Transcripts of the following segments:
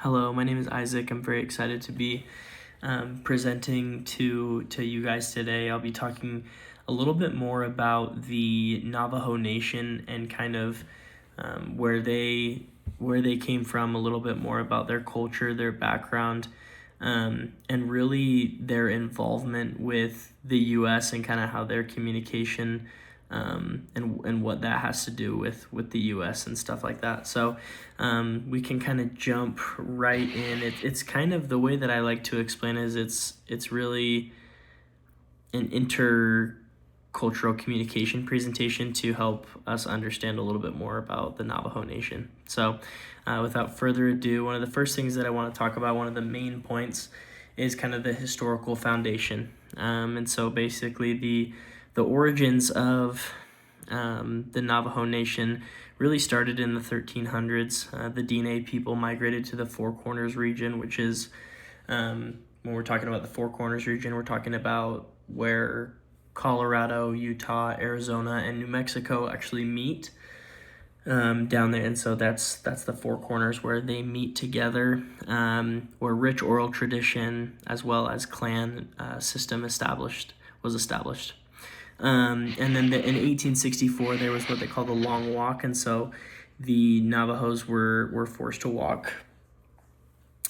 Hello, my name is Isaac. I'm very excited to be presenting to you guys today. I'll be talking a little bit more about the Navajo Nation and kind of where they came from, a little bit more about their culture, their background, and really their involvement with the U.S. and kind of how their communication and what that has to do with the U.S. and stuff like that. So we can kind of jump right in. It's kind of the way that I like to explain is it's really an intercultural communication presentation to help us understand a little bit more about the Navajo Nation. So without further ado, one of the first things that I want to talk about, one of the main points, is kind of the historical foundation. And so basically the origins of the Navajo Nation really started in the 1300s. The Diné people migrated to the Four Corners region, which is, when we're talking about the Four Corners region, we're talking about where Colorado, Utah, Arizona, and New Mexico actually meet down there. And so that's the Four Corners where they meet together, where rich oral tradition as well as clan system was established. And then in 1864, there was what they call the Long Walk, and so the Navajos were forced to walk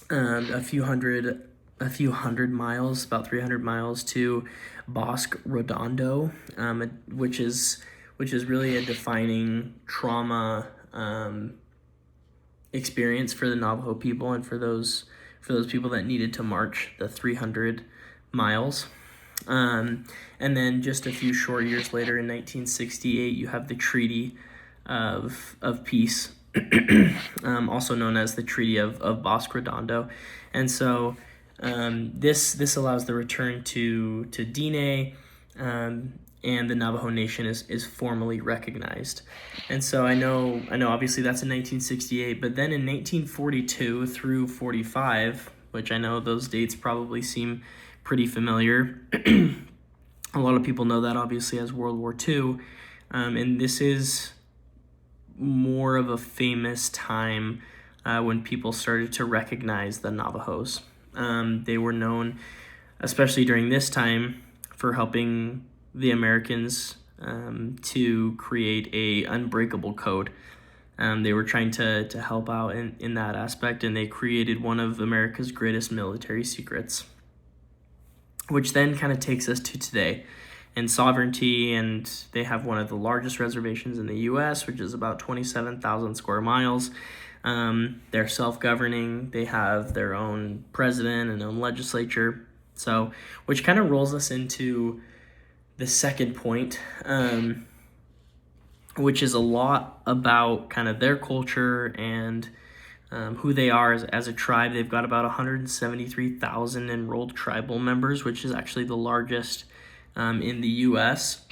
a few hundred miles, about 300 miles, to Bosque Redondo, which is really a defining trauma experience for the Navajo people and for those people that needed to march the 300 miles. And then just a few short years later, in 1968, you have the Treaty of Peace, also known as the Treaty of Bosque Redondo. And so this allows the return to Diné, and the Navajo Nation is formally recognized. And so I know obviously that's in 1968, but then in 1942 through 45, which I know those dates probably seem pretty familiar. A lot of people know that obviously as World War II, and this is more of a famous time when people started to recognize the Navajos. They were known, especially during this time, for helping the Americans to create a unbreakable code. They were trying to help out in that aspect, and they created one of America's greatest military secrets, which then kind of takes us to today and sovereignty. And they have one of the largest reservations in the U.S., which is about 27,000 square miles. They're self-governing. They have their own president and own legislature. So, which kind of rolls us into the second point, which is a lot about kind of their culture and who they are as a tribe. They've got about 173,000 enrolled tribal members, which is actually the largest in the U.S.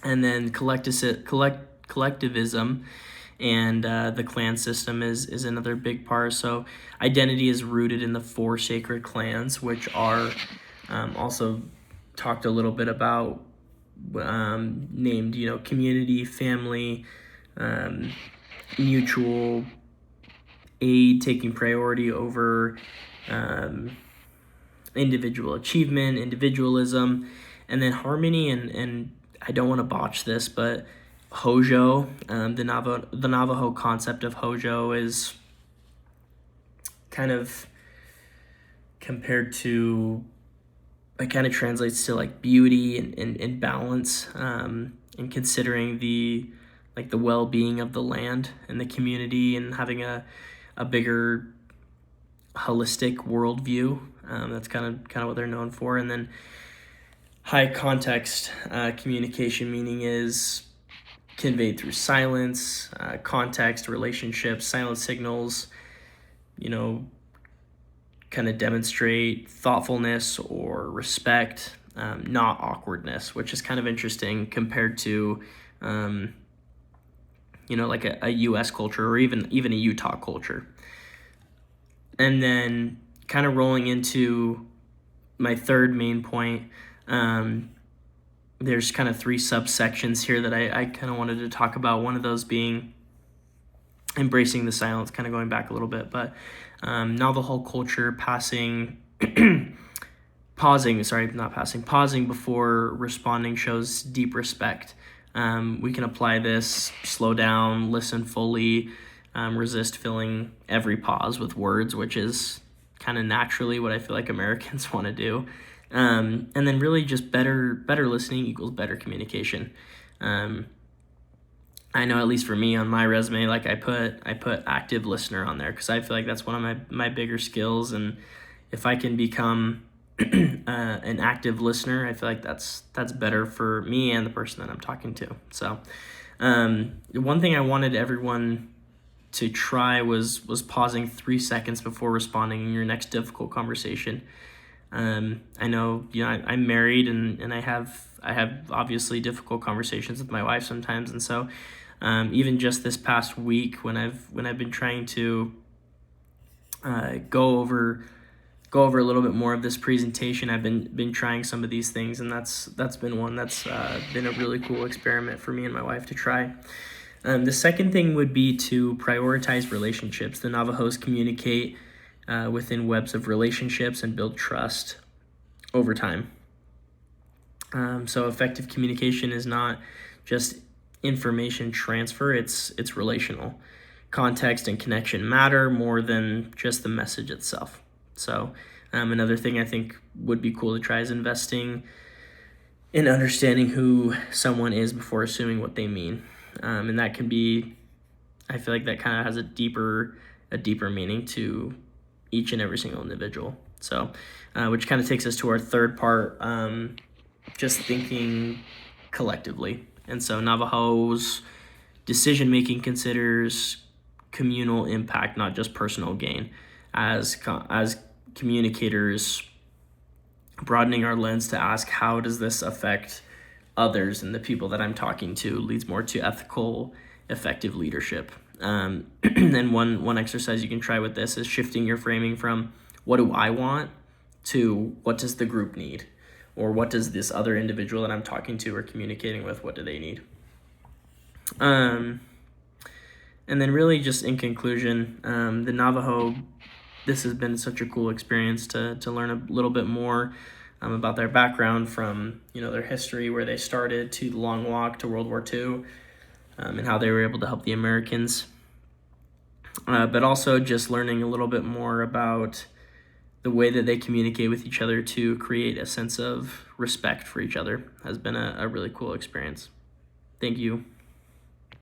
And then collectivism and the clan system is another big part. So identity is rooted in the four sacred clans, which are also talked a little bit about, named, community, family, mutual aid, taking priority over individual achievement, individualism, and then harmony. And I don't want to botch this, but Hojo, the Navajo concept of Hojo is kind of compared to, it kind of translates to like beauty and balance, and considering the well-being of the land and the community, and having a bigger holistic worldview. That's kind of what they're known for. And then high context communication, meaning is conveyed through silence, context, relationships, silent signals, kind of demonstrate thoughtfulness or respect, not awkwardness, which is kind of interesting compared to like a U.S. culture, or even a Utah culture. And then kind of rolling into my third main point, there's kind of three subsections here that I kind of wanted to talk about. One of those being embracing the silence, kind of going back a little bit, but Navajo culture pausing before responding shows deep respect. We can apply this, slow down, listen fully, resist filling every pause with words, which is kind of naturally what I feel like Americans want to do. And then really just better listening equals better communication. I know, at least for me on my resume, like I put active listener on there because I feel like that's one of my bigger skills, and if I can become an active listener, I feel like that's better for me and the person that I'm talking to. So one thing I wanted everyone to try was pausing 3 seconds before responding in your next difficult conversation. I know, I'm married, and I have obviously difficult conversations with my wife sometimes, and so even just this past week when I've been trying to go over a little bit more of this presentation, I've been trying some of these things, and that's been one that's been a really cool experiment for me and my wife to try. The second thing would be to prioritize relationships. The Navajos communicate within webs of relationships and build trust over time. So effective communication is not just information transfer, it's relational. Context and connection matter more than just the message itself. So another thing I think would be cool to try is investing in understanding who someone is before assuming what they mean. And that can be, I feel like that kind of has a deeper meaning to each and every single individual. So, which kind of takes us to our third part, just thinking collectively. And so Navajo's decision-making considers communal impact, not just personal gain. As communicators, broadening our lens to ask, how does this affect others and the people that I'm talking to, leads more to ethical, effective leadership. And one exercise you can try with this is shifting your framing from what do I want to what does the group need, or what does this other individual that I'm talking to or communicating with, what do they need? And then really just in conclusion, the Navajo, this has been such a cool experience to learn a little bit more about their background, from their history, where they started, to the Long Walk, to World War II, and how they were able to help the Americans. But also just learning a little bit more about the way that they communicate with each other to create a sense of respect for each other has been a really cool experience. Thank you.